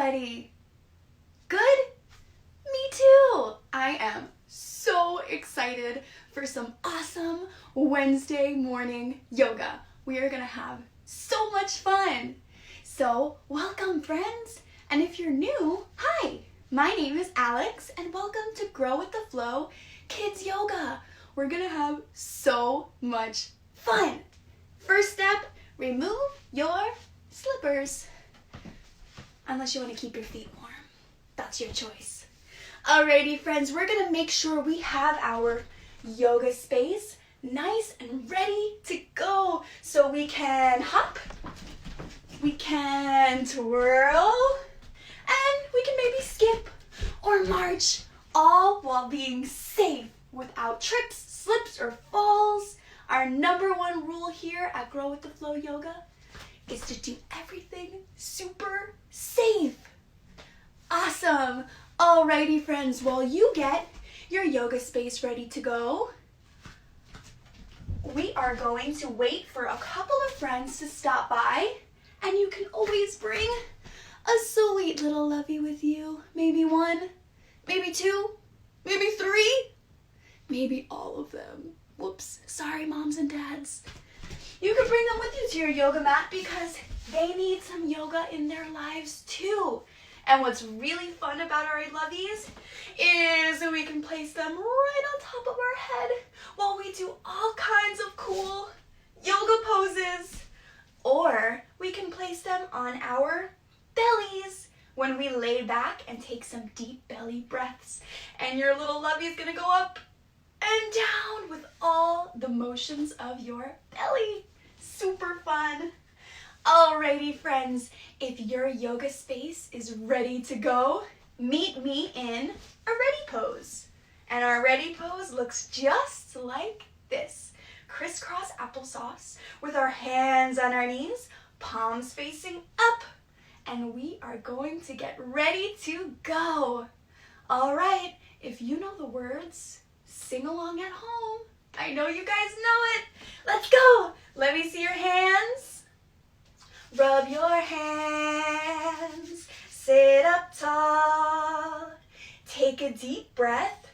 everybody? Good? Me too. I am so excited for some awesome Wednesday morning yoga. We are gonna have so much fun. So welcome, friends. And if you're new, hi, my name is Alex and welcome to Grow with the Flow Kids Yoga. We're gonna have so much fun. First step, remove your slippers. Unless you want to keep your feet warm. That's your choice. Alrighty, friends, we're gonna make sure we have our yoga space nice and ready to go. So we can hop, we can twirl, and we can maybe skip or march, all while being safe without trips, slips, or falls. Our number one rule here at Grow with the Flow Yoga is to do everything super safe. Awesome. Alrighty, friends, while you get your yoga space ready to go, we are going to wait for a couple of friends to stop by, and you can always bring a sweet little lovey with you. Maybe one, maybe two, maybe three, maybe all of them. Whoops, sorry moms and dads. You can bring them with you to your yoga mat because they need some yoga in their lives too. And what's really fun about our loveys is we can place them right on top of our head while we do all kinds of cool yoga poses. Or we can place them on our bellies when we lay back and take some deep belly breaths. And your little lovey is gonna go up and down with all the motions of your belly. Super fun. Alrighty, friends, if your yoga space is ready to go, meet me in a ready pose. And our ready pose looks just like this. Crisscross applesauce with our hands on our knees, palms facing up, and we are going to get ready to go. All right, if you know the words, sing along at home. I know you guys know it. Let's go. Let me see your hands. Rub your hands. Sit up tall. Take a deep breath.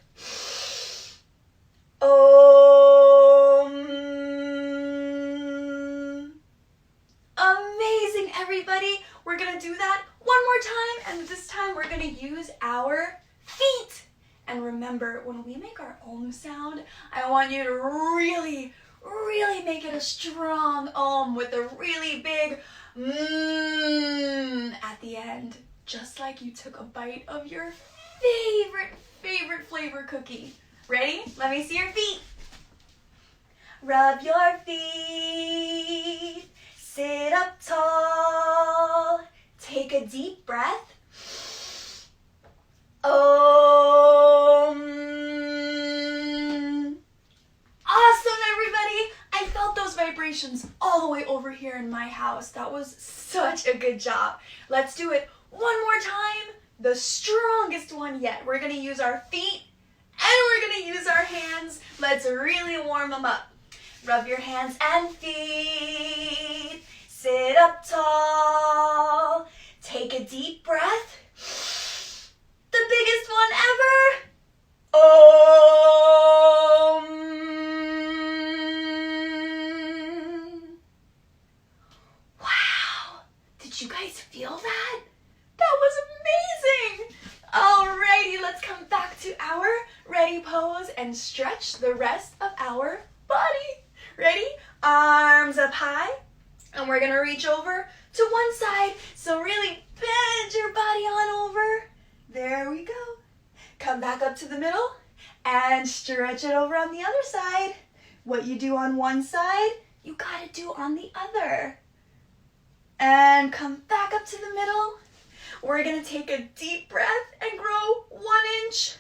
Amazing, everybody. We're going to do that one more time, and this time we're going to use our feet. And remember, when we make our Om sound, I want you to really, really make it a strong Om with a really big at the end. Just like you took a bite of your favorite flavor cookie. Ready? Let me see your feet. Rub your feet. Sit up tall. Take a deep breath. Awesome, everybody. I felt those vibrations all the way over here in my house. That was such a good job. Let's do it one more time. The strongest one yet. We're going to use our feet and we're going to use our hands. Let's really warm them up. Rub your hands and feet. Sit up tall. Take a deep breath. The biggest one ever. Wow. Did you guys feel that? That was amazing. Alrighty, let's come back to our ready pose and stretch the rest of our body. Ready? Arms up high. And we're going to reach over to one side. So really bend your body on over. There we go. Come back up to the middle and stretch it over on the other side. What you do on one side, you gotta do on the other. And come back up to the middle. We're gonna take a deep breath and grow 1 inch.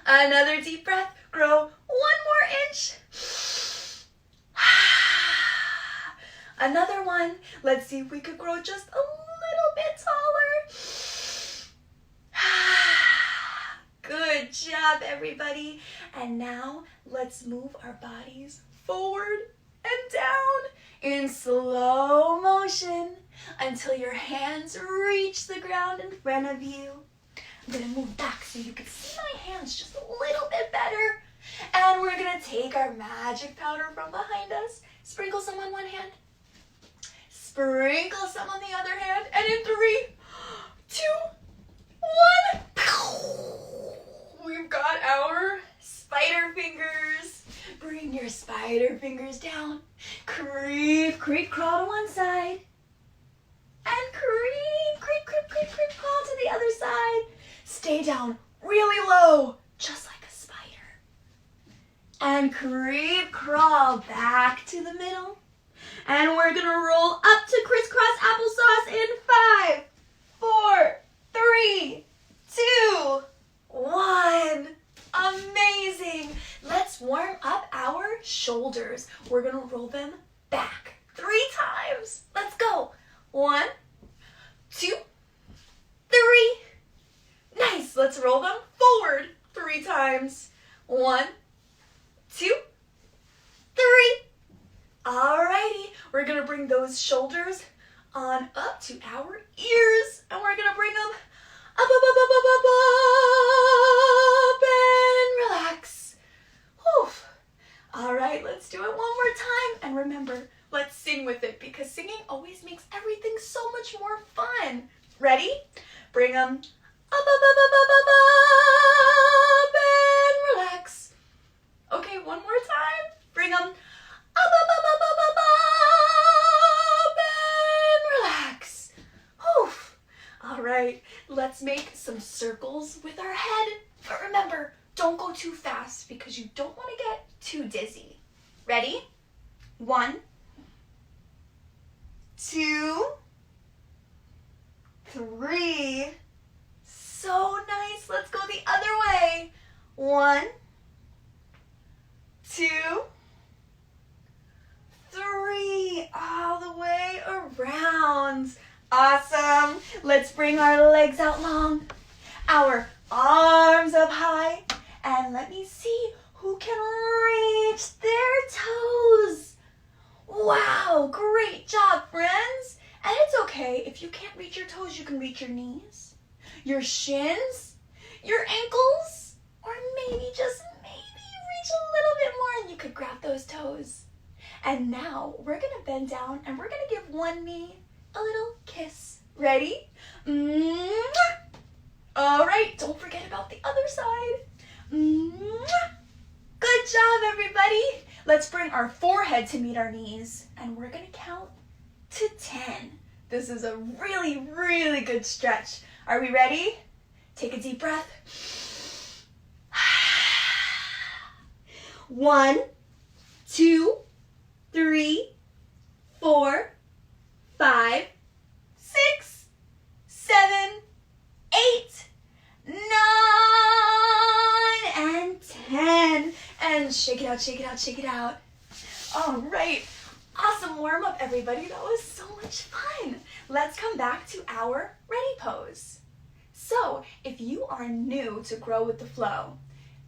Another deep breath, grow 1 more inch. Another one. Let's see if we could grow just a little bit taller. Good job, everybody. And now let's move our bodies forward and down in slow motion until your hands reach the ground in front of you. I'm gonna move back so you can see my hands just a little bit better. And we're gonna take our magic powder from behind us, sprinkle some on one hand, sprinkle some on the other hand, and in 3, 2, 1, we've got our spider fingers. Bring your spider fingers down, creep, creep, crawl to one side, and creep, creep, creep, creep, creep, crawl to the other side. Stay down really low, just like a spider. And creep, crawl back to the middle. And we're gonna roll up to crisscross applesauce in 5, 4, 3, 2, 1. Amazing. Let's warm up our shoulders. We're gonna roll them back 3 times. Let's go. 1, 2, 3. Nice. Let's roll them forward 3 times. 1, 2, 3. Alrighty. We're gonna bring those shoulders on up to our ears, and we're gonna bring them up, up, up, up, up, up, up, and relax. Whew. All right, let's do it one more time. And remember, let's sing with it because singing always makes everything so much more fun. Ready? Bring them up, up, up, up, up, up, up, and relax. Okay, one more time. Bring them up, up, up, up, up, up, up, and relax. Whew. All right, let's make some circles with our head. But remember, don't go too fast because you don't want to get too dizzy. Ready? 1, 2, 3. So nice. Let's go the other way. 1, 2, 3. All the way around. Awesome. Let's bring our legs out long, our arms up high, and let me see who can reach their toes. Wow, great job, friends. And it's okay, if you can't reach your toes, you can reach your knees, your shins, your ankles, or maybe, just maybe, reach a little bit more and you could grab those toes. And now we're gonna bend down and we're gonna give one knee a little kiss. Ready? Mwah! All right, don't forget about the other side. Mwah! Good job, everybody. Let's bring our forehead to meet our knees, and we're gonna count to 10. This is a really, really good stretch. Are we ready? Take a deep breath. 1, 2, 3, 4, 5, 6, 7, 8, 9, and 10. And shake it out, shake it out, shake it out. All right. Awesome warm up, everybody. That was so much fun. Let's come back to our ready pose. So, if you are new to Grow with the Flow,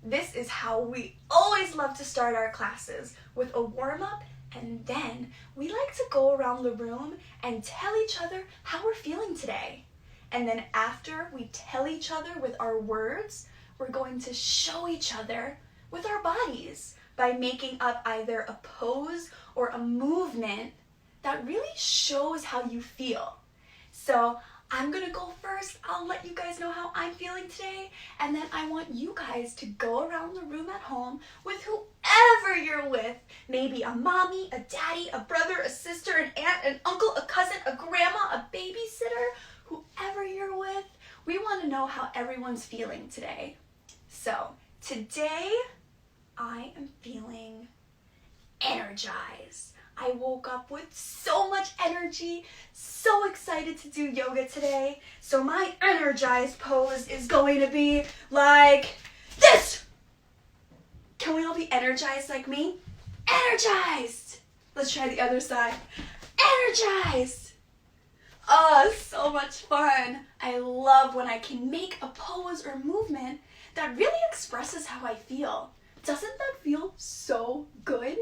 this is how we always love to start our classes, with a warm up, and then we like to go around the room and tell each other how we're feeling today. And then after we tell each other with our words, we're going to show each other with our bodies by making up either a pose or a movement that really shows how you feel. So I'm gonna go first. I'll let you guys know how I'm feeling today, and then I want you guys to go around the room at home with whoever you're with. Maybe a mommy, a daddy, a brother, a sister, an aunt, an uncle, a cousin, a grandma, a babysitter, whoever you're with. We want to know how everyone's feeling today. So today, I am feeling energized. I woke up with so much energy, so excited to do yoga today. So my energized pose is going to be like this. Can we all be energized like me? Energized. Let's try the other side. Energized. Oh, so much fun. I love when I can make a pose or movement that really expresses how I feel. Doesn't that feel so good?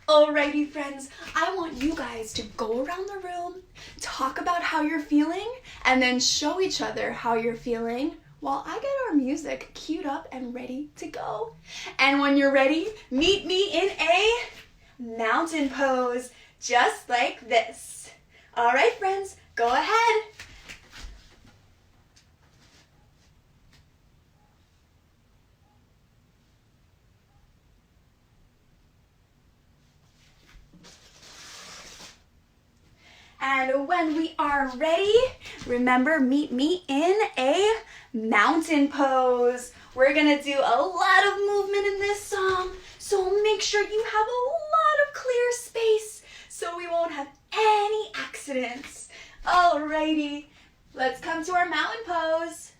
Alrighty friends, I want you guys to go around the room, talk about how you're feeling, and then show each other how you're feeling while I get our music queued up and ready to go. And when you're ready, meet me in a mountain pose, just like this. Alright friends, go ahead. And when we are ready, remember, meet me in a mountain pose. We're gonna do a lot of movement in this song, so make sure you have a lot of clear space so we won't have any accidents. Alrighty, let's come to our mountain pose.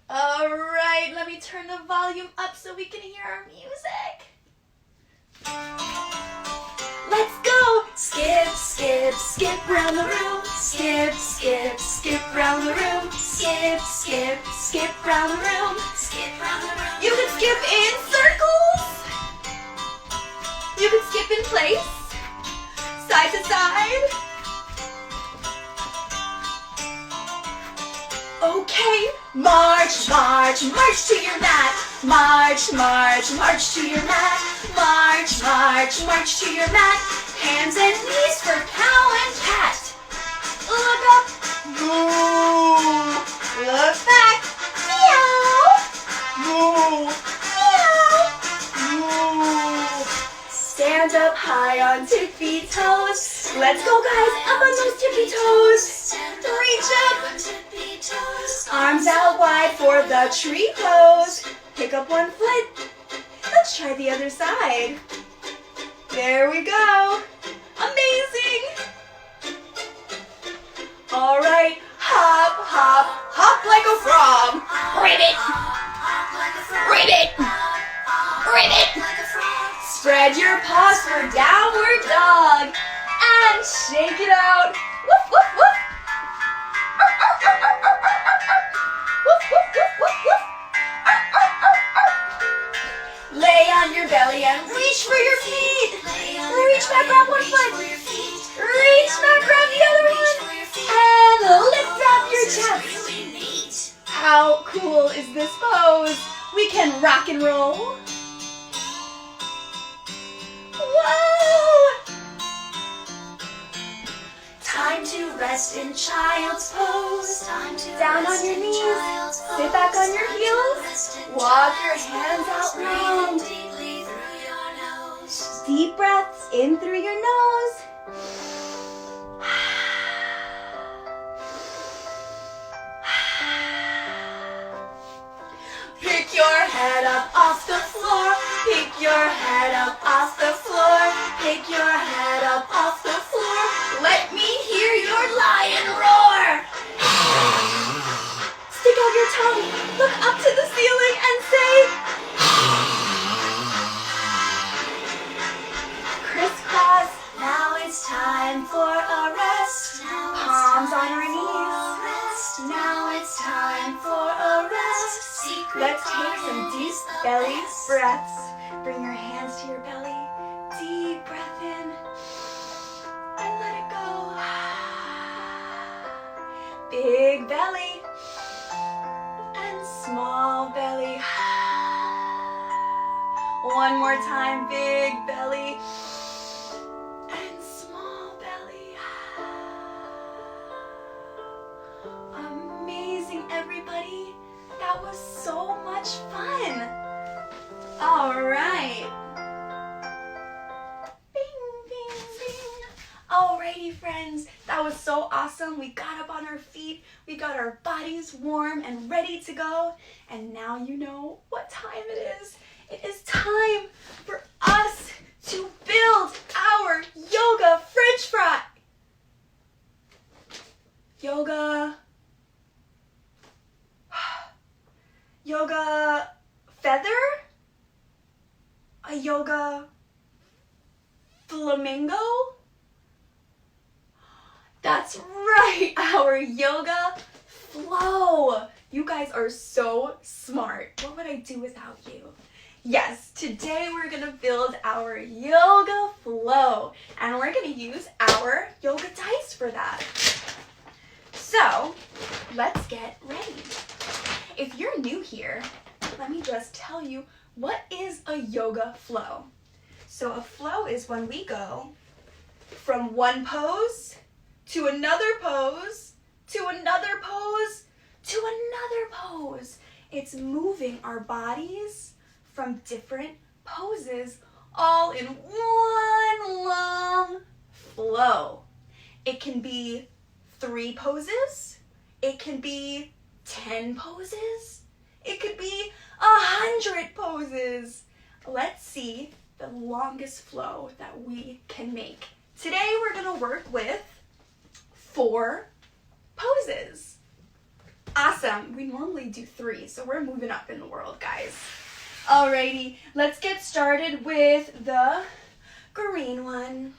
Alright, let me turn the volume up so we can hear our music. Let's go! Skip, skip, skip round the room. Skip, skip, skip round the room. Skip, skip, skip round the room. Skip round the room. You can skip in circles. You can skip in place. Side to side. Okay, march, march, march to your mat. March, march, march to your mat. March, march, march to your mat. Hands and knees for cow and cat. Look up, moo. Look back, meow. Moo, meow, moo. Stand up high on tippy toes. Let's go guys, up on those tippy toes. Reach up. Arms out wide for the tree pose. Pick up one foot. Let's try the other side. There we go. Amazing. All right. Hop, hop, hop like a frog. Ribbit. Ribbit. Ribbit. Spread your paws for downward dog. And shake it out. Woof, woof, woof. Woof, woof, woof, woof, woof. Lay on your belly and reach for your feet. Reach back, grab one foot. Reach back, grab the other one. And lift up your chest. How cool is this pose? We can rock and roll. Whoa! Time to rest in child's pose. Down on your knees. Sit back on your heels. Walk your hands out long. Deep breaths in through your nose. Pick your head up off the floor. Pick your head up off the floor. Pick your head up off the floor. Let me hear your lion roar. Stick out your tongue. Look up to the ceiling and say, crisscross. Now it's time for a rest. Palms on our knees. Now it's time for a rest. Let's take some deep belly breaths. Bring your hands to your belly. Deep breath in. And let it go. Big belly. And small belly. One more time. Big belly. And small belly. Amazing, everybody. That was so much fun. All right. Bing, bing, bing. Alrighty, friends. That was so awesome. We got up on our feet. We got our bodies warm and ready to go. And now you know what time it is. It is time for us to build our yoga French fry. Yoga feather? A yoga flamingo? That's right, our yoga flow. You guys are so smart. What would I do without you? Yes, today we're gonna build our yoga flow, and we're gonna use our yoga dice for that. So, let's get ready. If you're new here, let me just tell you, what is a yoga flow? So a flow is when we go from one pose to another pose to another pose to another pose. It's moving our bodies from different poses all in one long flow. It can be 3 poses. It can be 10 poses. It could be 100 poses. Let's see the longest flow that we can make. Today we're gonna work with 4 poses. Awesome. We normally do 3, so we're moving up in the world, guys. Alrighty, let's get started with the green one.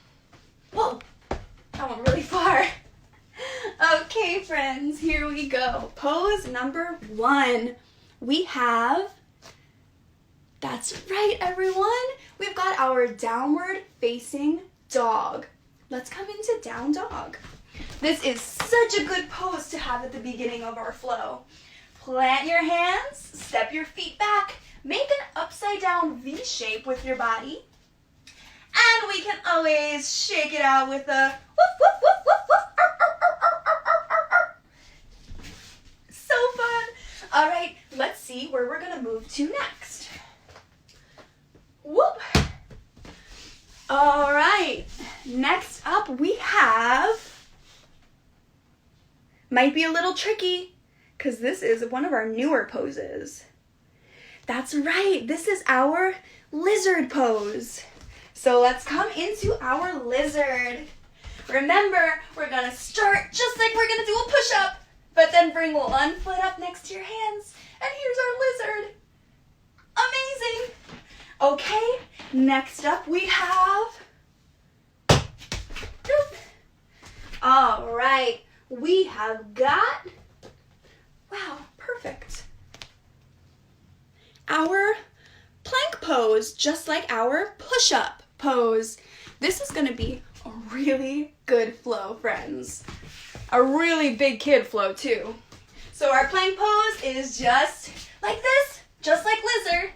Whoa, that went really far. Okay, friends, here we go. Pose number 1. We have, that's right, everyone. We've got our downward facing dog. Let's come into down dog. This is such a good pose to have at the beginning of our flow. Plant your hands, step your feet back, make an upside down V shape with your body. And we can always shake it out with a whoop, whoop, whoop, whoop, whoop. So fun. All right, let's see where we're gonna move to next. Whoop. All right, next up we have, might be a little tricky because this is one of our newer poses. That's right, this is our lizard pose. So let's come into our lizard. Remember, we're gonna start just like we're gonna do a push-up, but then bring one foot up next to your hands, and here's our lizard. Amazing. Okay, next up we have, all right, we have got, wow, perfect, our plank pose, just like our push-up pose. This is gonna be a really good flow, friends. A really big kid flow too. So our plank pose is just like this, just like lizard,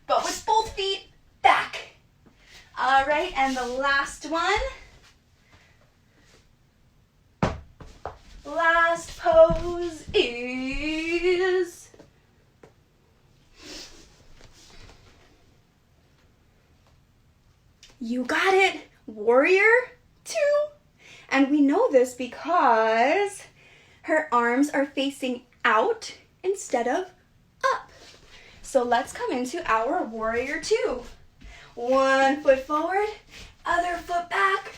but with both feet back. All right, and the last one. Last pose is, you got it, warrior 2. And we know this because her arms are facing out instead of up. So let's come into our warrior 2. One foot forward, other foot back,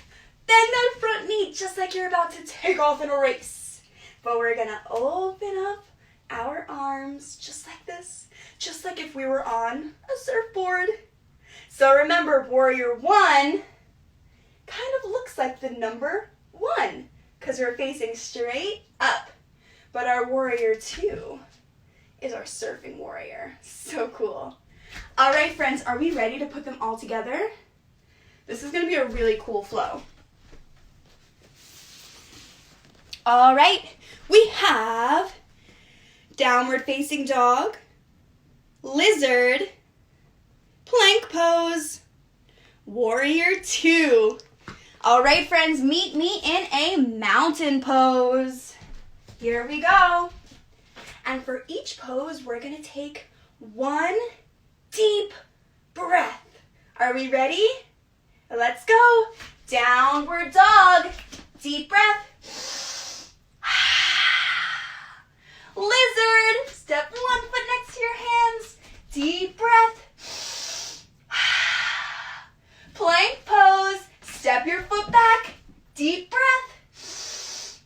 bend that front knee just like you're about to take off in a race. But we're gonna open up our arms just like this, just like if we were on a surfboard. So remember, warrior 1 kind of looks like the number 1 because we're facing straight up. But our warrior 2 is our surfing warrior. So cool. All right, friends, are we ready to put them all together? This is gonna be a really cool flow. All right, we have downward facing dog, lizard, plank pose, warrior 2. All right, friends, meet me in a mountain pose. Here we go. And for each pose, we're gonna take one deep breath. Are we ready? Let's go. Downward dog, deep breath. Lizard, step 1 foot next to your hands, deep breath. Plank pose, step your foot back, deep breath.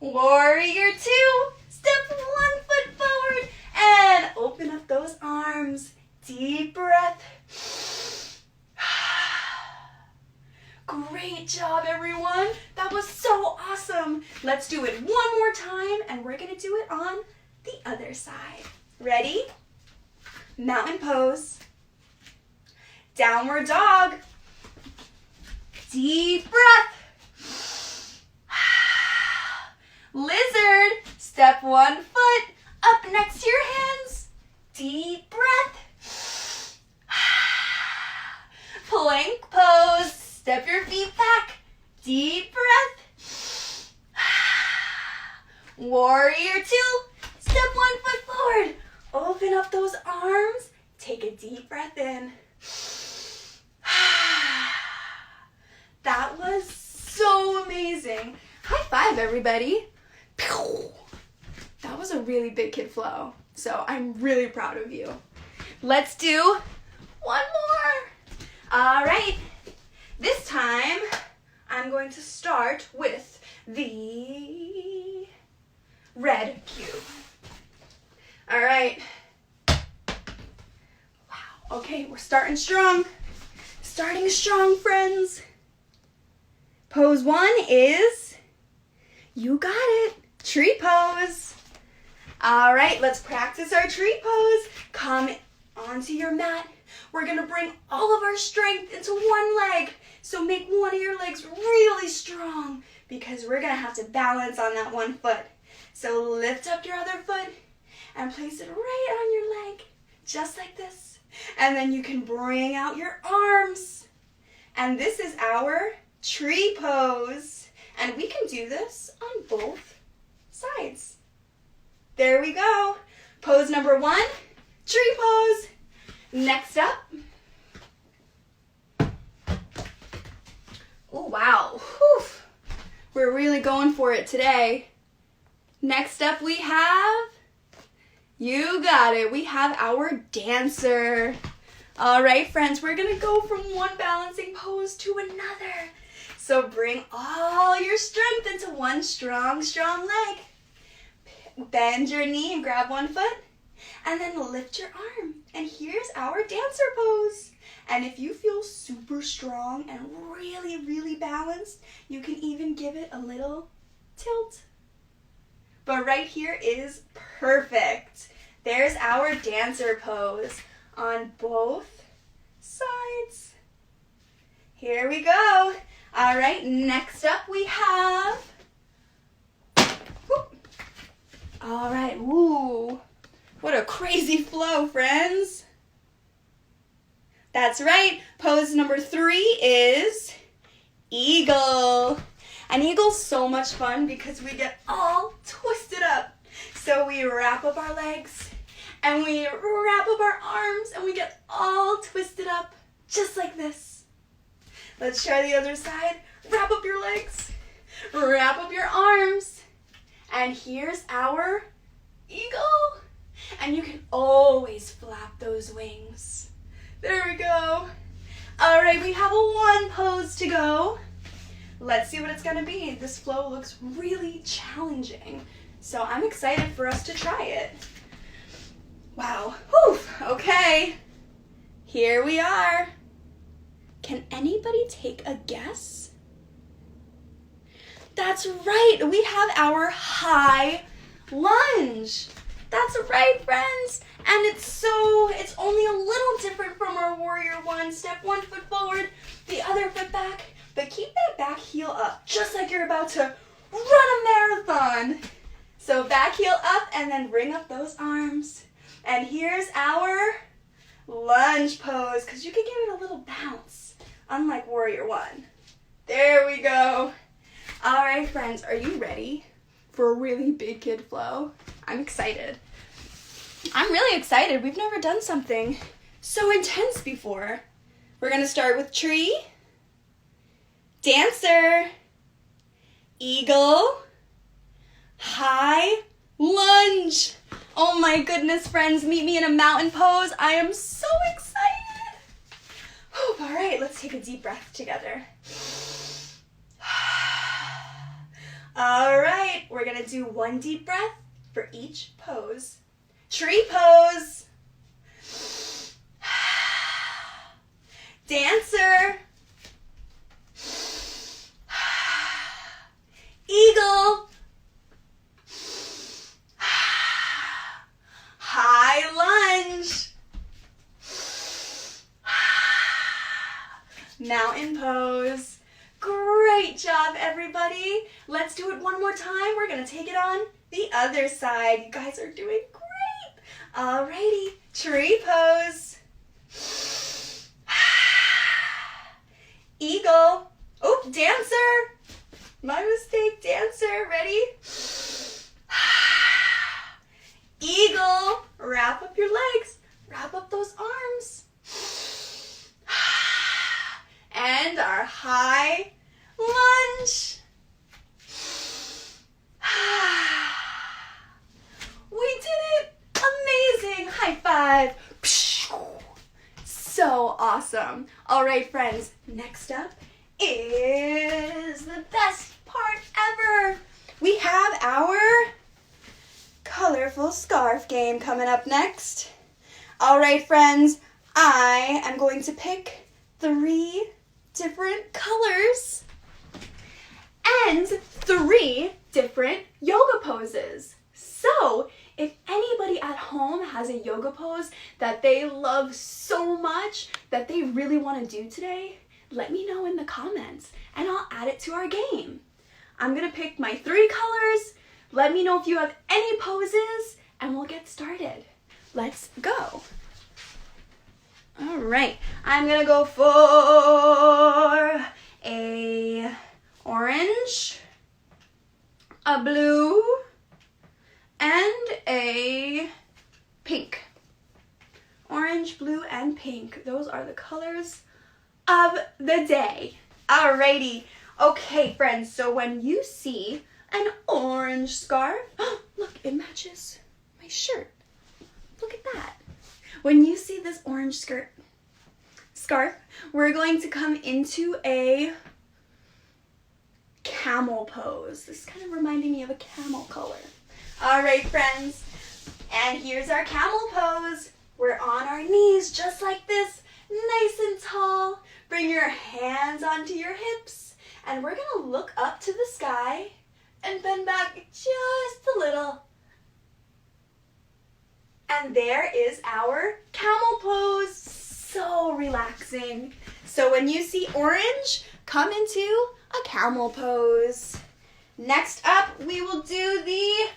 Warrior 2, step 1 foot forward and open up those arms, deep breath. Great job, everyone. That was so awesome. Let's do it one more time, and we're gonna do it on the other side. Ready? mountain pose, downward dog, deep breath, lizard, step one foot up next to your hands, deep breath, plank pose, step your feet back, deep breath, warrior two, step 1 foot forward, open up those arms, take a deep breath in. That was so amazing. High five, everybody. That was a really big kid flow, so I'm really proud of you. Let's do one more. All right, this time I'm going to start with the red cube. All right. Wow, okay, we're starting strong. Starting strong, friends. Pose 1 is, you got it, tree pose. All right, let's practice our tree pose. Come onto your mat. We're gonna bring all of our strength into one leg. So make one of your legs really strong because we're gonna have to balance on that one foot. So lift up your other foot and place it right on your leg, just like this. And then you can bring out your arms. And this is our tree pose. And we can do this on both sides. There we go. Pose number 1, tree pose. Next up. Oh, wow. Whew. We're really going for it today. Next up we have, you got it, we have our dancer. All right, friends, we're gonna go from one balancing pose to another. So bring all your strength into one strong leg. Bend your knee and grab one foot, and then lift your arm. And here's our dancer pose. And if you feel super strong and really, really balanced, you can even give it a little tilt. But right here is perfect. There's our dancer pose on both sides. Here we go. All right, next up we have, whoop. All right, woo. What a crazy flow, friends. That's right, pose number 3 is eagle. An eagle's so much fun because we get all twisted up. So we wrap up our legs and we wrap up our arms and we get all twisted up just like this. Let's try the other side. Wrap up your legs, wrap up your arms, and here's our eagle. And you can always flap those wings. There we go. All right, we have a 1 pose to go. Let's see what it's gonna be. This flow looks really challenging, so I'm excited for us to try it. Wow, whew, okay. Here we are. Can anybody take a guess? That's right, we have our high lunge. That's right, friends. And it's only a little different from our warrior 1. Step 1 foot forward, the other foot back, but keep that back heel up, just like you're about to run a marathon. So back heel up and then bring up those arms. And here's our lunge pose, because you can give it a little bounce, unlike warrior 1. There we go. All right, friends, are you ready for a really big kid flow? I'm excited. I'm really excited. We've never done something so intense before. We're gonna start with tree, dancer, eagle, high lunge. Oh my goodness, friends, meet me in a mountain pose. I am so excited. Whew, all right, let's take a deep breath together. All right, we're gonna do 1 deep breath for each pose. Tree pose. Dancer. Eagle. High lunge. everybody. Let's do it one more time. We're gonna take it on the other side. You guys are doing great. Alrighty, tree pose. Eagle. Oh, dancer. My mistake, dancer. Ready? Eagle. Wrap up your legs. Wrap up those arms. And our high lunge. We did it. Amazing. High five. So awesome. All right, friends. Next up is the best part ever. We have our colorful scarf game coming up next. All right, friends. I am going to pick 3 different colors and 3 different yoga poses. So, if anybody at home has a yoga pose that they love so much that they really want to do today, let me know in the comments and I'll add it to our game. I'm going to pick my 3 colors. Let me know if you have any poses and we'll get started. Let's go. All right, I'm gonna go for a orange, a blue, and a pink. Orange, blue, and pink. Those are the colors of the day. Alrighty. Okay, friends, so when you see an orange scarf, look, it matches my shirt. Look at that. When you see this orange scarf, we're going to come into a camel pose. This is kind of reminding me of a camel color. All right, friends, and here's our camel pose. We're on our knees just like this, nice and tall. Bring your hands onto your hips, and we're gonna look up to the sky and bend back just a little. And there is our camel pose. So relaxing. So when you see orange, come into a camel pose. Next up, we will do the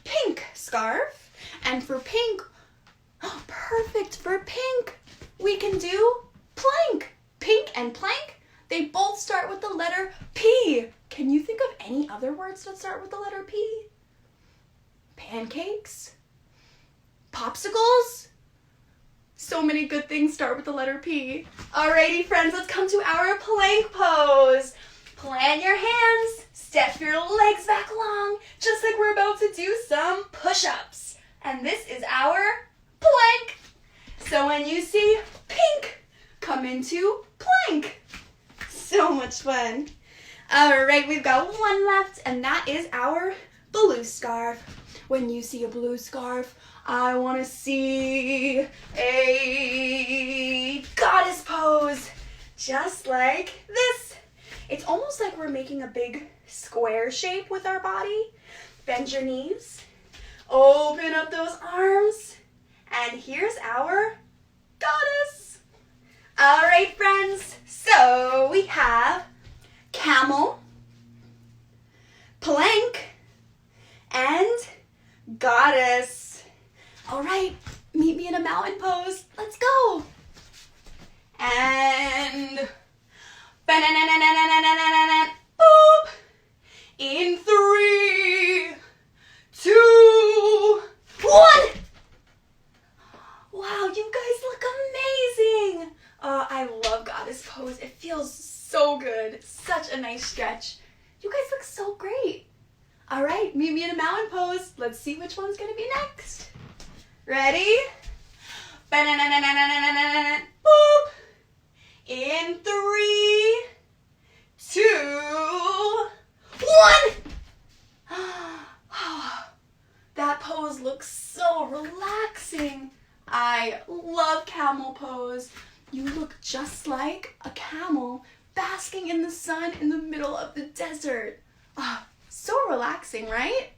pink scarf. And for pink, perfect for pink, we can do plank. Pink and plank, they both start with the letter P. Can you think of any other words that start with the letter P? Pancakes? Popsicles? So many good things start with the letter P. Alrighty, friends, let's come to our plank pose. Plant your hands, step your legs back long, just like we're about to do some push-ups. And this is our plank. So when you see pink, come into plank. So much fun. Alright, we've got one left, and that is our blue scarf. When you see a blue scarf, I want to see a goddess pose, just like this. It's almost like we're making a big square shape with our body. Bend your knees, open up those arms, and here's our goddess. All right, friends, so we have camel, plank, and goddess. All right, meet me in a mountain pose. Let's go. And boop. In 3, 2, 1. Wow, you guys look amazing. I love goddess pose. It feels so good. Such a nice stretch. You guys look so great. All right, meet me in a mountain pose. Let's see which one's gonna be next. Ready? Boop. In 3, 2, 1. That pose looks so relaxing. I love camel pose. You look just like a camel basking in the sun in the middle of the desert. So relaxing, right?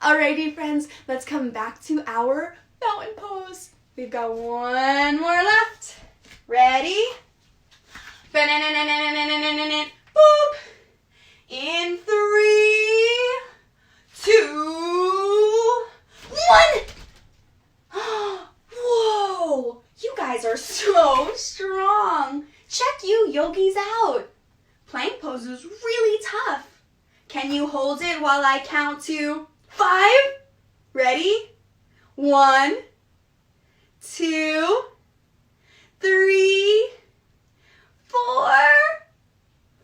Alrighty, friends, let's come back to our mountain pose. We've got one more left. Ready? Boop. In 3, 2, 1. Whoa, you guys are so strong. Check you yogis out. Plank pose is really tough. Can you hold it while I count to 5? Ready? 1, 2, 3, 4,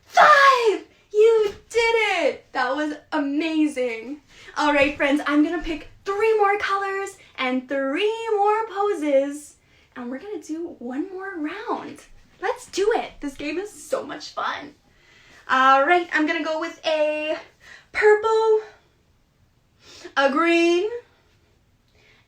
5. You did it. That was amazing. All right, friends, I'm going to pick 3 more colors and 3 more poses, and we're going to do one more round. Let's do it. This game is so much fun. All right, I'm going to go with a purple, a green,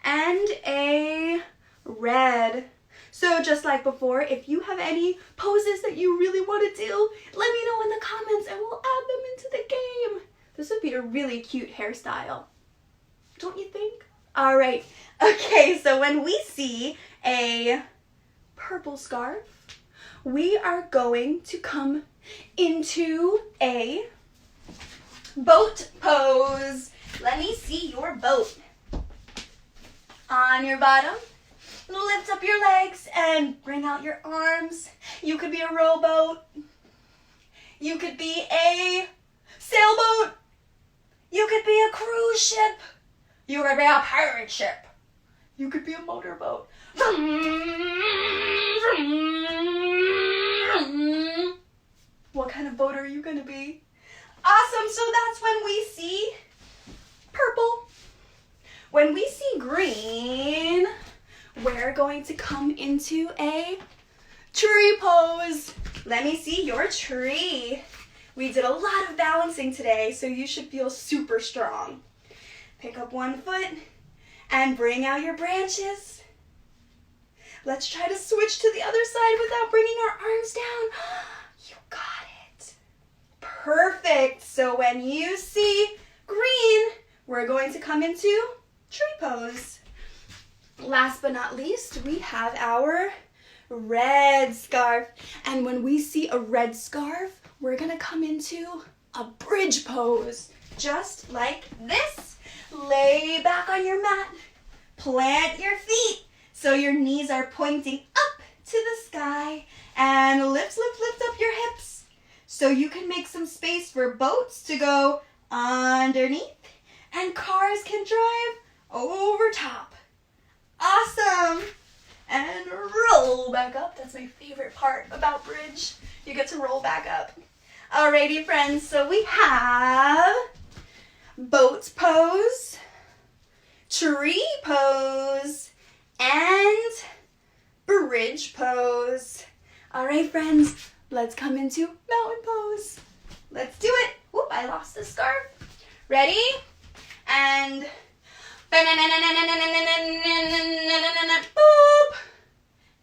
and a red. So just like before, if you have any poses that you really want to do, let me know in the comments and we'll add them into the game. This would be a really cute hairstyle, don't you think? All right, okay, so when we see a purple scarf, we are going to come into a boat pose. Let me see your boat. On your bottom, lift up your legs and bring out your arms. You could be a rowboat. You could be a sailboat. You could be a cruise ship. You could be a pirate ship. You could be a motorboat. What kind of boat are you gonna be? Awesome, so that's when we see purple. When we see green, we're going to come into a tree pose. Let me see your tree. We did a lot of balancing today, so you should feel super strong. Pick up one foot and bring out your branches. Let's try to switch to the other side without bringing our arms down. You got it. Perfect. So when you see green, we're going to come into tree pose. Last but not least, we have our red scarf. And when we see a red scarf, we're going to come into a bridge pose. Just like this. Lay back on your mat. Plant your feet so your knees are pointing up to the sky. And lift up your hips so you can make some space for boats to go underneath and cars can drive over top. Awesome. And roll back up. That's my favorite part about bridge. You get to roll back up. Alrighty, friends. So we have boat pose, tree pose, and bridge pose. All right, friends, let's come into mountain pose. Let's do it. Whoop, I lost the scarf. Ready? And boop.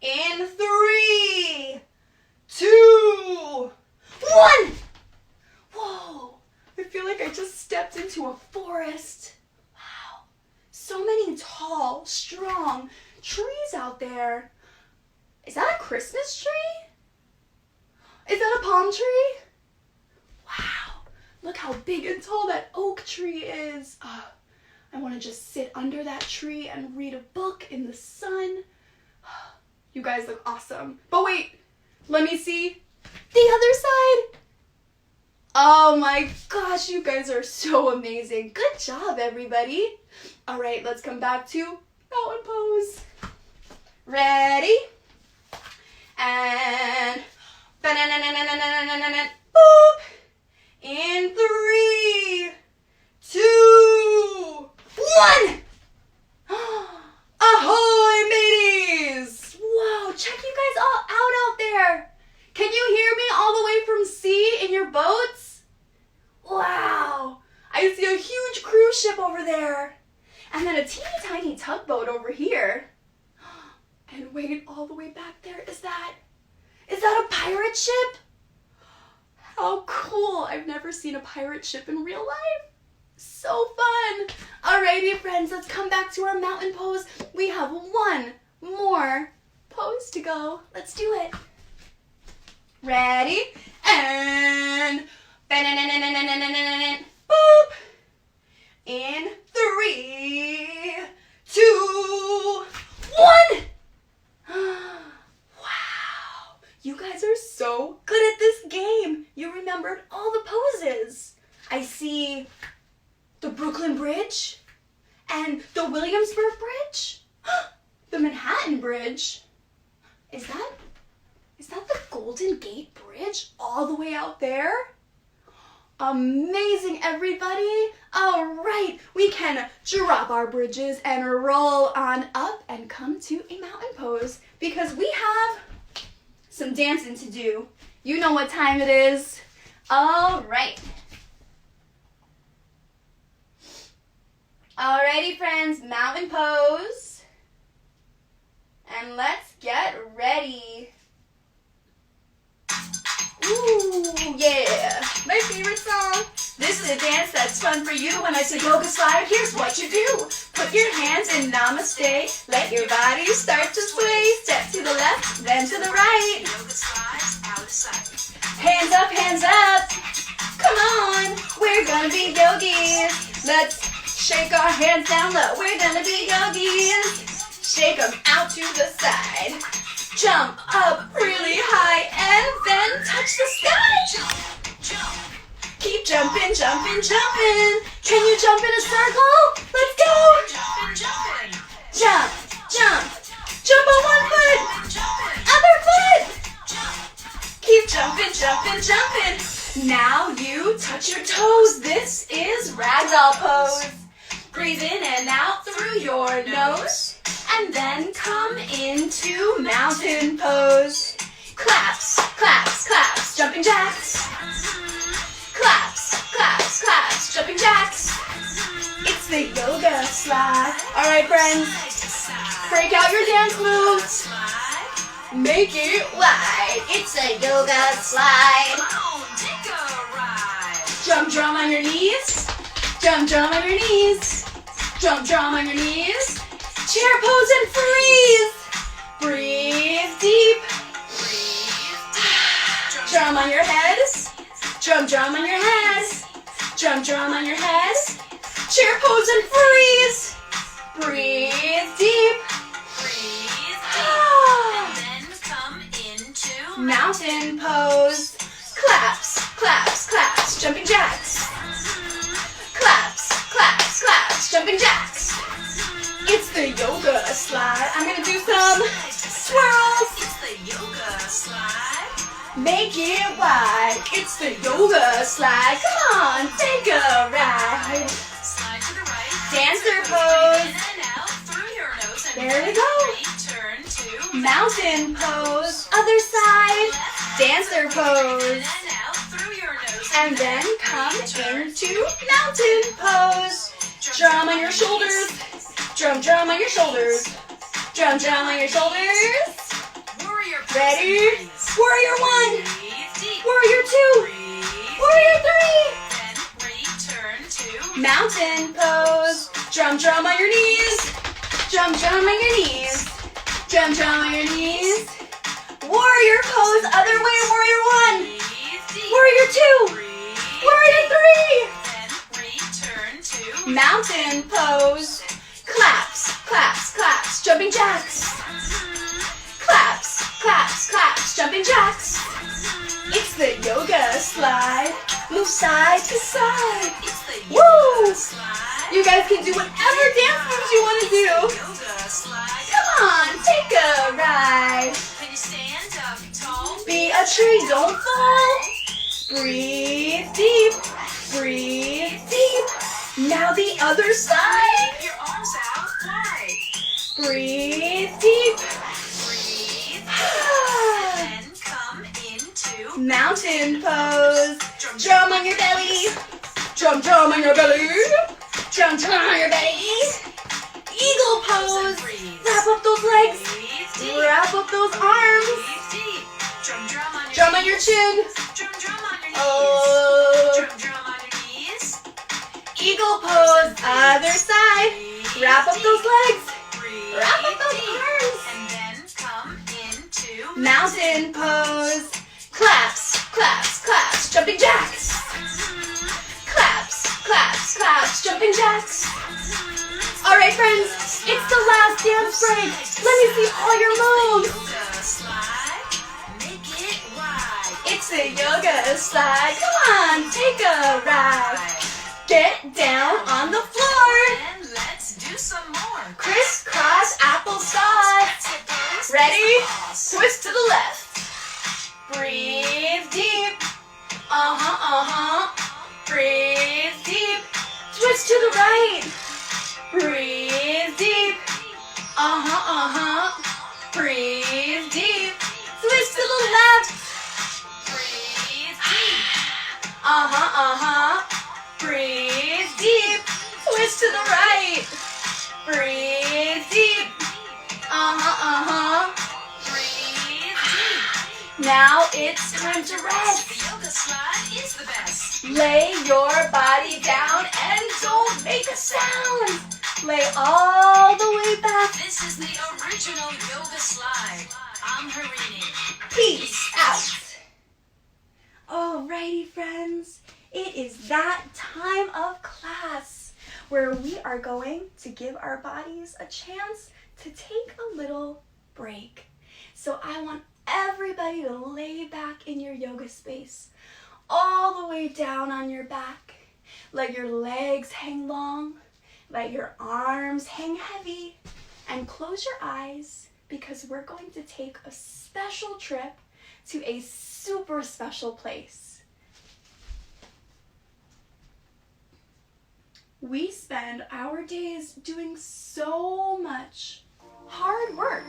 In 3, 2, 1. Whoa, I feel like I just stepped into a forest. Wow, so many tall, strong trees out there. Is that a Christmas tree? Is that a palm tree? Wow, look how big and tall that oak tree is. I want to just sit under that tree and read a book in the sun. You guys look awesome. But wait, let me see the other side. Oh my gosh, you guys are so amazing. Good job, everybody. All right, let's come back to mountain pose. Ready? And boop. In 3, 2, 1. Ahoy, mateys! Wow, check you guys all out there. Can you hear me all the way from sea in your boats? Wow, I see a huge cruise ship over there. And then a teeny tiny tugboat over here. And wait, all the way back there, is that a pirate ship? How cool, I've never seen a pirate ship in real life. So fun. Alrighty, friends, let's come back to our mountain pose. We have one more pose to go. Let's do it. Ready? And Boop. In 3, 2, 1. Wow. You guys are so good at this game. You remembered all the poses. I see the Brooklyn Bridge and the Williamsburg Bridge. The Manhattan Bridge. Is that the Golden Gate Bridge all the way out there? Amazing, everybody. All right, we can drop our bridges and roll on up and come to a mountain pose because we have some dancing to do. You know what time it is. All right. Alrighty, friends, mountain pose. And let's get ready. Ooh, yeah, my favorite song. This is a dance that's fun for you. When I say yoga slide, here's what you do. Put your hands in namaste. Let your body start to sway. Step to the left, then to the right. Yoga slides out of sight. Hands up, hands up. Come on, we're gonna be yogis. Let's shake our hands down low. We're gonna be yogis. Shake them out to the side. Jump up really high and then touch the sky. Jump, jump. Keep jumping, jumping, jumping. Can you jump in a circle? Let's go. Jumping, jumping. Jump, jump. Jump on one foot. Other foot. Keep jumping, jumping, jumping. Now you touch your toes. This is ragdoll pose. Breathe in and out through your nose. And then come into mountain pose. Claps, claps, claps, jumping jacks. Claps, claps, claps, jumping jacks. It's the yoga slide. All right, friends, break out your dance moves. Make it wide. It's a yoga slide. Come on, take a ride. Jump, drum on your knees. Jump, drum on your knees. Jump, drum on your knees. Chair pose and freeze. Breathe deep. Drum on your head. Drum, drum on your head. Drum, drum on your head. Chair pose and freeze. Breathe deep. And then come into mountain pose. Claps, claps, claps, jumping jacks. Claps, claps, claps, jumping jacks. It's the yoga slide. I'm gonna do some swirls. It's the yoga slide. Make it wide. It's the yoga slide. Come on, take a ride. Slide to the right. Dancer pose. In and out through your nose. And there we go. Turn to mountain pose. Other side. Dancer pose. In and out through your nose. And then come into mountain pose. Drum on your shoulders. Drum, drum on your shoulders. Drum, drum on your shoulders. Warrior pose. Ready? Warrior 1. Warrior 2. Warrior 3. Then return to mountain pose. Drum, drum on your knees. Drum, drum on your knees. Drum, drum on your knees. Warrior pose. Other way. Warrior 1. Warrior 2. Warrior 3. Then return to mountain pose. Claps, claps, claps, jumping jacks. Claps, claps, claps, jumping jacks. It's the yoga slide. Move side to side. Woo! You guys can do whatever dance moves you want to do. Come on, take a ride. Can you stand up tall? Be a tree, don't fall. Breathe deep. Breathe deep. Now the other side. Keep your arms out wide. Breathe deep. Breathe. And then come into mountain pose. Drum on your belly. Drum, drum on your belly. Drum, drum on your belly. Eagle pose. Wrap up those legs. Wrap up those arms. Drum on your chin. Oh. Eagle pose, other side. Wrap up those legs. Wrap up those arms. And then come into mountain pose. Claps, claps, claps, jumping jacks. claps, claps, jumping jacks. All right, friends, it's the last dance break. Let me see all your moves. It's a yoga slide. Come on, take a ride. Get down on the floor. And let's do some more. Crisscross applesauce. Ready? Twist to the left. Breathe deep. Breathe deep. Twist to the right. Breathe deep. Breathe deep. Twist to the left. Breathe deep. Breathe deep. Twist to the right. Breathe deep. Breathe deep. Now it's time to rest. The yoga slide is the best. Lay your body down and don't make a sound. Lay all the way back. This is the original yoga slide. I'm Harini. Peace out. Alrighty, friends. It is that time of class where we are going to give our bodies a chance to take a little break. So I want everybody to lay back in your yoga space, all the way down on your back. Let your legs hang long, let your arms hang heavy, and close your eyes because we're going to take a special trip to a super special place. We spend our days doing so much hard work.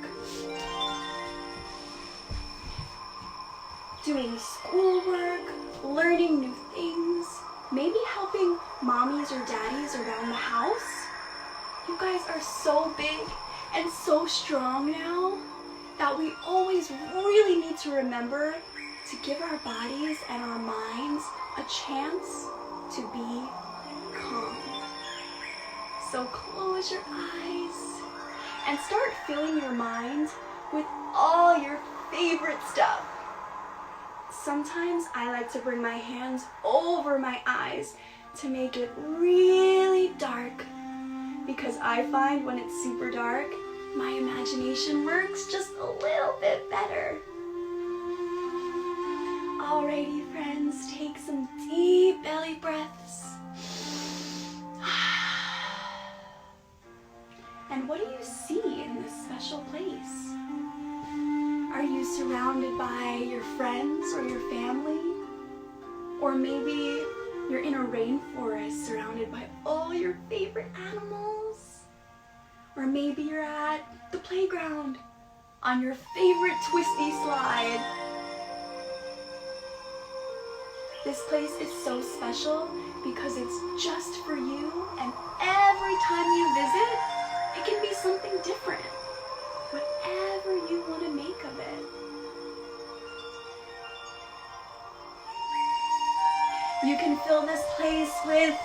Doing schoolwork, learning new things, maybe helping mommies or daddies around the house. You guys are so big and so strong now that we always really need to remember to give our bodies and our minds a chance to be calm. So close your eyes and start filling your mind with all your favorite stuff. Sometimes I like to bring my hands over my eyes to make it really dark because I find when it's super dark, my imagination works just a little bit better. Alrighty, friends, take some deep belly breaths. And what do you see in this special place? Are you surrounded by your friends or your family? Or maybe you're in a rainforest surrounded by all your favorite animals? Or maybe you're at the playground on your favorite twisty slide. This place is so special because it's just for you, and every time you visit, it can be something different. Whatever you want to make of it. You can fill this place with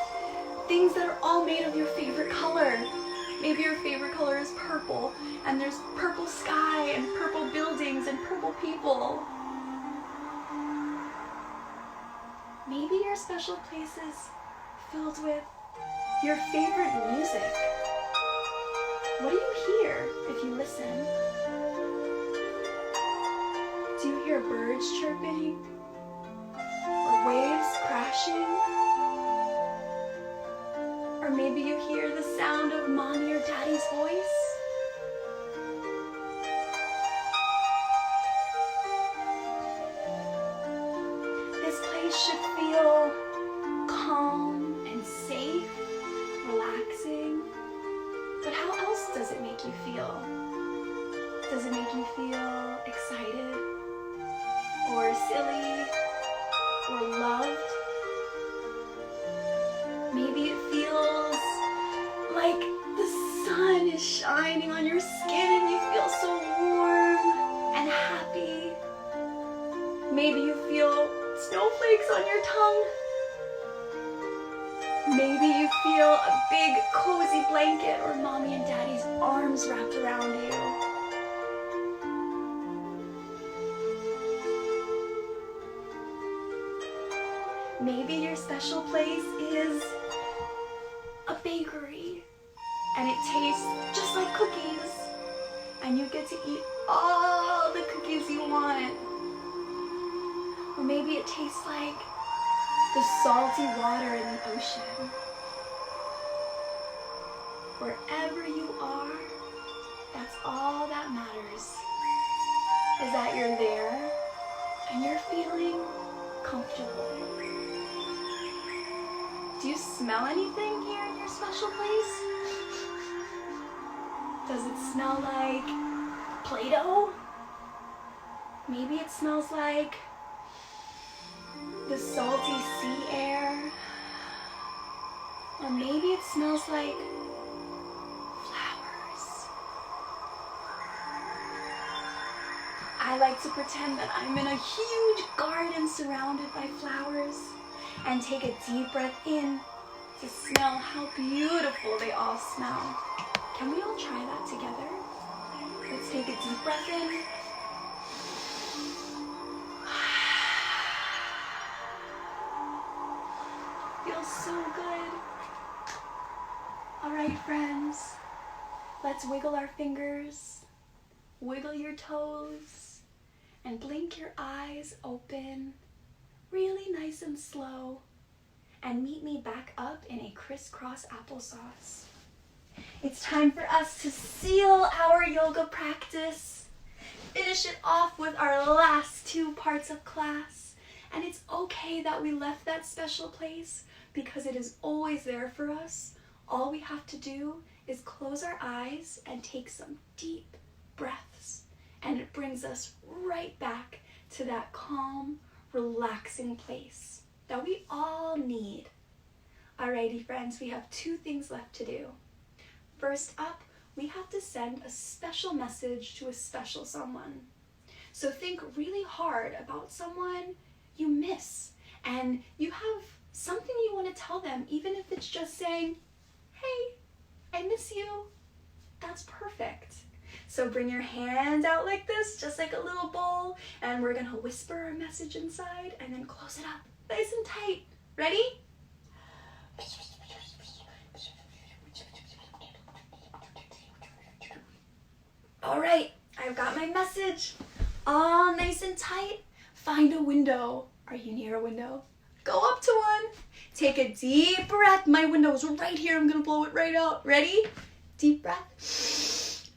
things that are all made of your favorite color. Maybe your favorite color is purple, and there's purple sky and purple buildings and purple people. Maybe your special place is filled with your favorite music. What do you hear if you listen? Do you hear birds chirping? Or waves crashing? Or maybe you hear the sound of mommy or daddy's voice? This place should feel calm and safe, relaxing. But how else does it make you feel? Does it make you feel excited? Or silly? Or loved? Maybe it feels like the sun is shining on your skin and you feel so warm and happy. Maybe you feel snowflakes on your tongue. Maybe you feel a big cozy blanket or mommy and daddy's arms wrapped around you. Maybe your special place is a bakery and it tastes just like cookies and you get to eat all the cookies you want. Or maybe it tastes like the salty water in the ocean. Wherever you are, that's all that matters, is that you're there and you're feeling comfortable. Do you smell anything here in your special place? Does it smell like Play-Doh? Maybe it smells like the salty sea air. Or maybe it smells like flowers. I like to pretend that I'm in a huge garden surrounded by flowers and take a deep breath in to smell how beautiful they all smell. Can we all try that together? Let's take a deep breath in. Feels so good. All right, friends, let's wiggle our fingers, wiggle your toes, and blink your eyes open, really nice and slow, and meet me back up in a crisscross applesauce. It's time for us to seal our yoga practice, finish it off with our last 2 parts of class, and it's okay that we left that special place because it is always there for us. All we have to do is close our eyes and take some deep breaths, and it brings us right back to that calm, relaxing place that we all need. Alrighty, friends, we have 2 things left to do. First up, we have to send a special message to a special someone. So think really hard about someone you miss, and you have something you want to tell them, even if it's just saying, "Hey, I miss you." That's perfect. So bring your hands out like this, just like a little bowl, and we're gonna whisper our message inside and then close it up nice and tight. Ready? All right, I've got my message all nice and tight. Find a window. Are you near a window? Go up to one. Take a deep breath. My window is right here. I'm gonna blow it right out. Ready? Deep breath.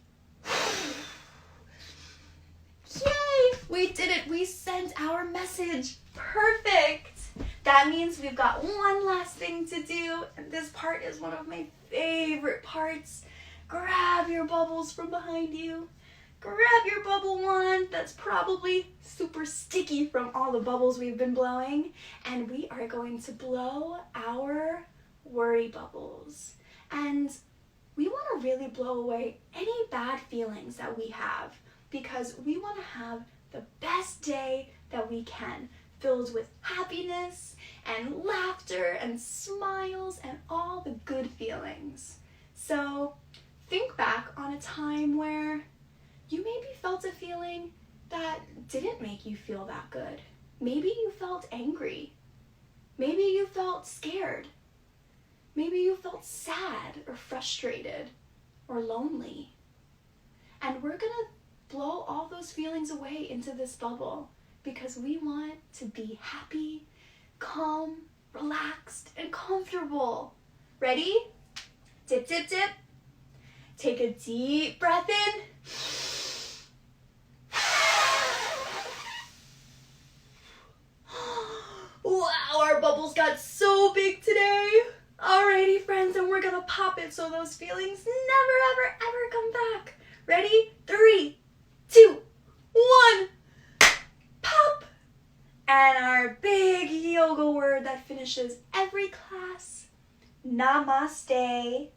Yay! We did it. We sent our message. Perfect. That means we've got one last thing to do, and this part is one of my favorite parts. Grab your bubbles from behind you. Grab your bubble wand that's probably super sticky from all the bubbles we've been blowing, and we are going to blow our worry bubbles. And we want to really blow away any bad feelings that we have, because we want to have the best day that we can, filled with happiness and laughter and smiles and all the good feelings. So think back on a time where you maybe felt a feeling that didn't make you feel that good. Maybe you felt angry. Maybe you felt scared. Maybe you felt sad or frustrated or lonely. And we're gonna blow all those feelings away into this bubble because we want to be happy, calm, relaxed, and comfortable. Ready? Dip, dip, dip. Take a deep breath in. Wow, our bubbles got so big today. Alrighty, friends, and we're gonna pop it so those feelings never, ever, ever come back. Ready? 3, 2, 1. Pop! And our big yoga word that finishes every class, namaste.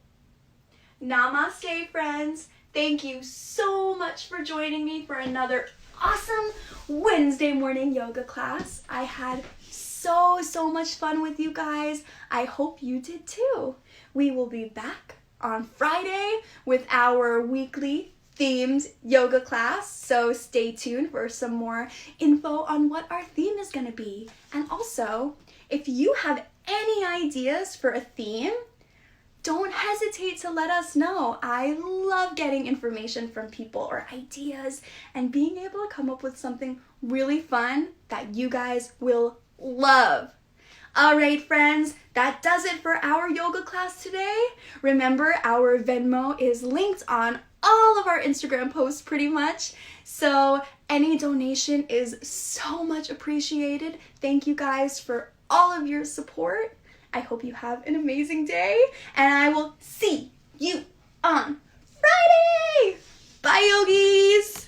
Namaste, friends. Thank you so much for joining me for another awesome Wednesday morning yoga class. I had so much fun with you guys. I hope you did too. We will be back on Friday with our weekly themed yoga class, so stay tuned for some more info on what our theme is going to be. And also, if you have any ideas for a theme, don't hesitate to let us know. I love getting information from people or ideas and being able to come up with something really fun that you guys will love. All right, friends, that does it for our yoga class today. Remember, our Venmo is linked on all of our Instagram posts pretty much. So any donation is so much appreciated. Thank you guys for all of your support. I hope you have an amazing day, and I will see you on Friday. Bye, yogis.